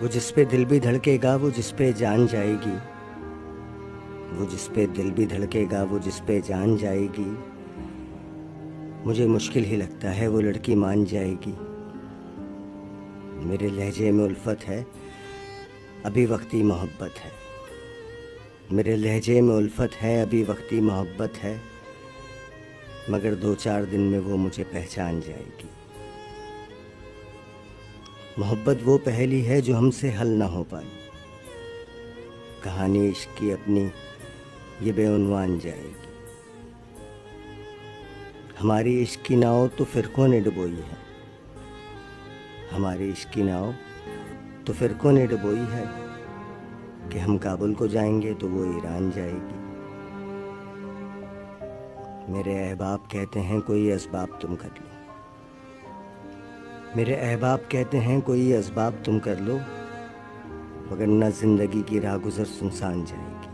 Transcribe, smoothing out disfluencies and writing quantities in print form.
वो जिस पे दिल भी धड़केगा वो जिस पे जान जाएगी, वो जिस पे दिल भी धड़केगा वो जिस पे जान जाएगी। मुझे मुश्किल ही लगता है वो लड़की मान जाएगी। मेरे लहजे में उल्फत है, अभी वक्ती मोहब्बत है। मेरे लहजे में उल्फत है, अभी वक्ती मोहब्बत है, मगर 2-4 दिन में वो मुझे पहचान जाएगी। मोहब्बत वो पहेली है जो हमसे हल ना हो पाई। कहानी इश्क की अपनी ये बेउनवान जाएगी। हमारी इश्क की नाव तो फिरकों ने डुबोई है, हमारी इश्क की नाव तो फिरकों ने डुबोई है, कि हम काबुल को जाएंगे तो वो ईरान जाएगी। मेरे अहबाब कहते हैं कोई असबाब तुम कर लो, मेरे अहबाब कहते हैं कोई असबाब तुम कर लो, वरना ज़िंदगी की राह गुज़र सुनसान जाएगी।